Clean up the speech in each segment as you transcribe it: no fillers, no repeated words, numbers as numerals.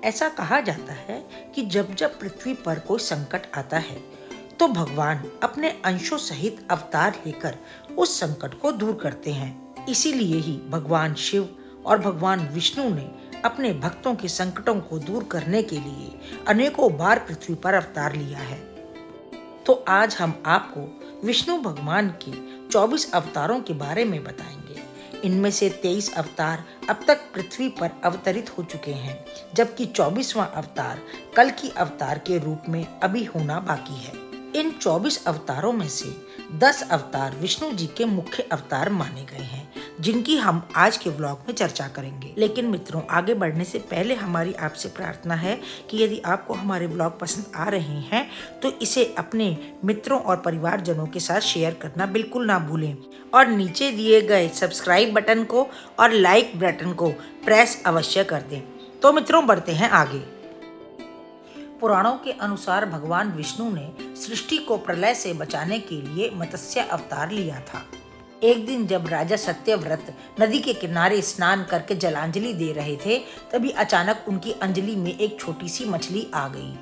ऐसा कहा जाता है कि जब जब पृथ्वी पर कोई संकट आता है तो भगवान अपने अंशों सहित अवतार लेकर उस संकट को दूर करते हैं। इसीलिए ही भगवान शिव और भगवान विष्णु ने अपने भक्तों के संकटों को दूर करने के लिए अनेकों बार पृथ्वी पर अवतार लिया है। तो आज हम आपको विष्णु भगवान के 24 अवतारों के बारे में बताएंगे। इनमें से 23 अवतार अब तक पृथ्वी पर अवतरित हो चुके हैं, जबकि 24वां अवतार कल की अवतार के रूप में अभी होना बाकी है। इन 24 अवतारों में से 10 अवतार विष्णु जी के मुख्य अवतार माने गए हैं, जिनकी हम आज के व्लॉग में चर्चा करेंगे। लेकिन मित्रों, आगे बढ़ने से पहले हमारी आपसे प्रार्थना है कि यदि आपको हमारे व्लॉग पसंद आ रहे हैं तो इसे अपने मित्रों और परिवारजनों के साथ शेयर करना बिल्कुल ना भूलें और नीचे दिए गए सब्सक्राइब बटन को और लाइक बटन को प्रेस अवश्य कर दें। तो मित्रों, बढ़ते हैं आगे। पुराणों के अनुसार भगवान विष्णु ने सृष्टि को प्रलय से बचाने के लिए मत्स्य अवतार लिया था। एक दिन जब राजा सत्यव्रत नदी के किनारे स्नान करके जलांजलि दे रहे थे, तभी अचानक उनकी अंजलि में एक छोटी सी मछली आ गई।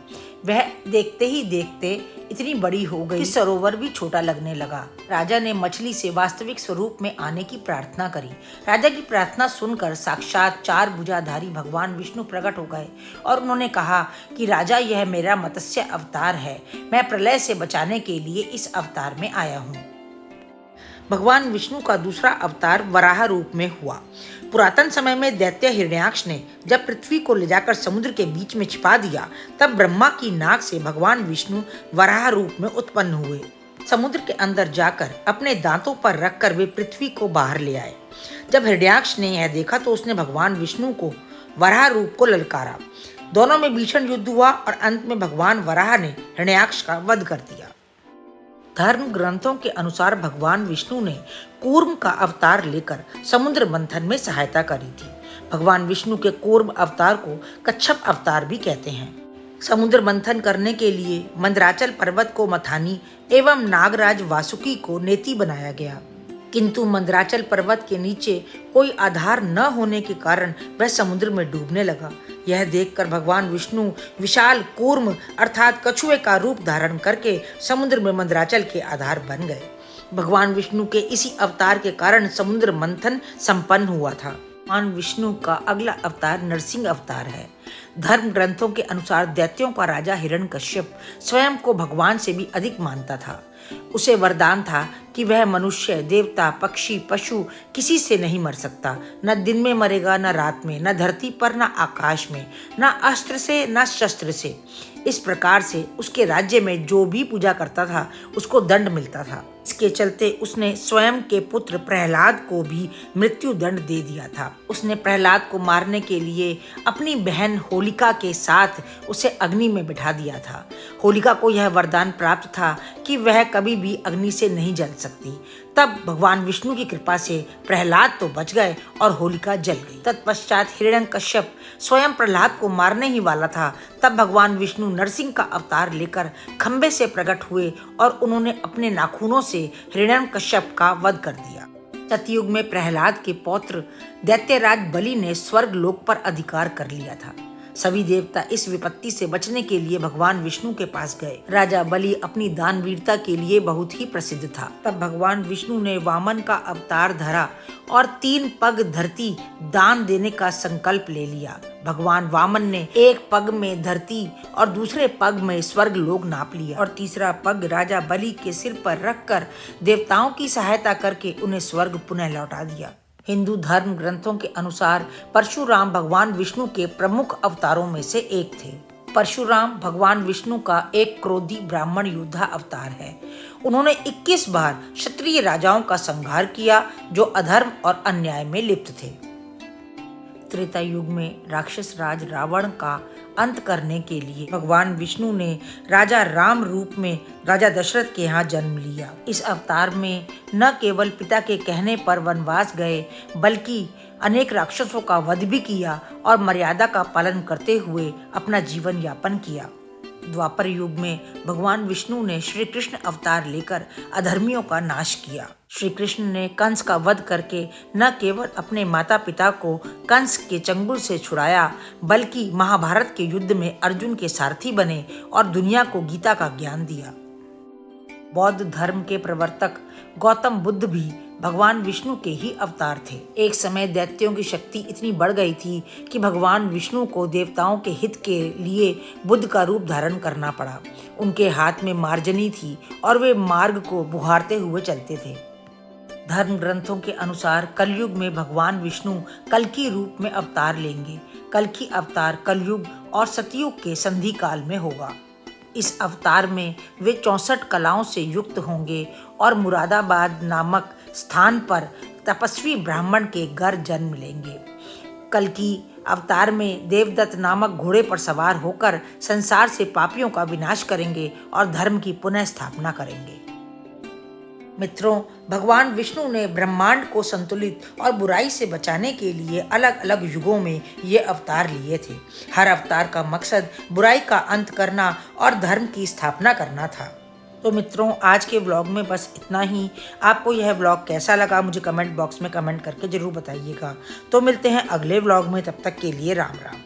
वह देखते ही देखते इतनी बड़ी हो गई कि सरोवर भी छोटा लगने लगा। राजा ने मछली से वास्तविक स्वरूप में आने की प्रार्थना करी। राजा की प्रार्थना सुनकर साक्षात 4 भुजाधारी भगवान विष्णु प्रकट हो गए और उन्होंने कहा कि राजा, यह मेरा मत्स्य अवतार है। मैं प्रलय से बचाने के लिए इस अवतार में आया हूँ। भगवान विष्णु का दूसरा अवतार वराह रूप में हुआ। पुरातन समय में दैत्य हिरण्याक्ष ने जब पृथ्वी को ले जाकर समुद्र के बीच में छिपा दिया, तब ब्रह्मा की नाक से भगवान विष्णु वराह रूप में उत्पन्न हुए। समुद्र के अंदर जाकर अपने दांतों पर रखकर वे पृथ्वी को बाहर ले आए। जब हिरण्याक्ष ने यह देखा तो उसने भगवान विष्णु को वराह रूप को ललकारा। दोनों में भीषण युद्ध हुआ और अंत में भगवान वराह ने हिरण्याक्ष का वध कर दिया। धर्म ग्रंथों के अनुसार भगवान विष्णु ने कूर्म का अवतार लेकर समुद्र मंथन में सहायता करी थी। भगवान विष्णु के कूर्म अवतार को कच्छप अवतार भी कहते हैं। समुद्र मंथन करने के लिए मंदराचल पर्वत को मथानी एवं नागराज वासुकी को नेति बनाया गया, किंतु मंदराचल पर्वत के नीचे कोई आधार न होने के कारण वह समुद्र में डूबने लगा। यह देखकर भगवान विष्णु विशाल कूर्म अर्थात कछुए का रूप धारण करके समुद्र में मंदराचल के आधार बन गए। भगवान विष्णु के इसी अवतार के कारण समुद्र मंथन संपन्न हुआ था। भगवान विष्णु का अगला अवतार नरसिंह अवतार है। धर्म ग्रंथों के अनुसार दैत्यों का राजा हिरण्यकश्यप स्वयं को भगवान से भी अधिक मानता था। उसे वरदान था कि वह मनुष्य, देवता, पक्षी, पशु किसी से नहीं मर सकता। न दिन में मरेगा, न रात में, न धरती पर, न आकाश में, न अस्त्र से, न शस्त्र से। इस प्रकार से उसके राज्य में जो भी पूजा करता था उसको दंड मिलता था। इसके चलते उसने स्वयं के पुत्र प्रहलाद को भी मृत्यु दंड दे दिया था। उसने प्रहलाद को मारने के लिए अपनी बहन होलिका के साथ उसे अग्नि में बिठा दिया था। होलिका को यह वरदान प्राप्त था कि वह कभी भी अग्नि से नहीं जल सकती। तब भगवान विष्णु की कृपा से प्रहलाद तो बच गए और होलिका जल गई। तत्पश्चात हिरण्यकश्यप स्वयं प्रहलाद को मारने ही वाला था। तब भगवान विष्णु नरसिंह का अवतार लेकर खंबे से प्रकट हुए और उन्होंने अपने नाखूनों से हिरण्यकश्यप का वध कर दिया। सतयुग में प्रहलाद के पौत्र दैत्यराज बलि ने स्वर्ग लोक पर अधिकार कर लिया था। सभी देवता इस विपत्ति से बचने के लिए भगवान विष्णु के पास गए। राजा बलि अपनी दानवीरता के लिए बहुत ही प्रसिद्ध था। तब भगवान विष्णु ने वामन का अवतार धरा और 3 पग धरती दान देने का संकल्प ले लिया। भगवान वामन ने एक पग में धरती और दूसरे पग में स्वर्ग लोक नाप लिया और तीसरा पग राजा बलि के सिर पर रखकर देवताओं की सहायता करके उन्हें स्वर्ग पुनः लौटा दिया। हिंदू धर्म ग्रंथों के अनुसार परशुराम भगवान विष्णु के प्रमुख अवतारों में से एक थे। परशुराम भगवान विष्णु का एक क्रोधी ब्राह्मण योद्धा अवतार है। उन्होंने 21 बार क्षत्रिय राजाओं का संहार किया जो अधर्म और अन्याय में लिप्त थे। त्रेता युग में राक्षस राज रावण का अंत करने के लिए भगवान विष्णु ने राजा राम रूप में राजा दशरथ के यहाँ जन्म लिया। इस अवतार में न केवल पिता के कहने पर वनवास गए, बल्कि अनेक राक्षसों का वध भी किया और मर्यादा का पालन करते हुए अपना जीवन यापन किया। द्वापर युग में भगवान विष्णु ने श्री कृष्ण अवतार लेकर अधर्मियों का नाश किया। श्री कृष्ण ने कंस का वध करके न केवल अपने माता पिता को कंस के चंगुल से छुड़ाया, बल्कि महाभारत के युद्ध में अर्जुन के सारथी बने और दुनिया को गीता का ज्ञान दिया। बौद्ध धर्म के प्रवर्तक गौतम बुद्ध भी भगवान विष्णु के ही अवतार थे। एक समय दैत्यों की शक्ति इतनी बढ़ गई थी कि भगवान विष्णु को देवताओं के हित के लिए बुद्ध का रूप धारण करना पड़ा। उनके हाथ में मार्जनी थी और वे मार्ग को बुहारते हुए चलते थे। धर्म ग्रंथों के अनुसार कलयुग में भगवान विष्णु कल्कि रूप में अवतार लेंगे। कल्कि अवतार कलयुग और सतयुग के संधि काल में होगा। इस अवतार में वे 64 कलाओं से युक्त होंगे और मुरादाबाद नामक स्थान पर तपस्वी ब्राह्मण के घर जन्म लेंगे। कल्कि अवतार में देवदत्त नामक घोड़े पर सवार होकर संसार से पापियों का विनाश करेंगे और धर्म की पुनः स्थापना करेंगे। मित्रों, भगवान विष्णु ने ब्रह्मांड को संतुलित और बुराई से बचाने के लिए अलग अलग युगों में ये अवतार लिए थे। हर अवतार का मकसद बुराई का अंत करना और धर्म की स्थापना करना था। तो मित्रों, आज के व्लॉग में बस इतना ही। आपको यह व्लॉग कैसा लगा मुझे कमेंट बॉक्स में कमेंट करके ज़रूर बताइएगा। तो मिलते हैं अगले व्लॉग में, तब तक के लिए राम राम।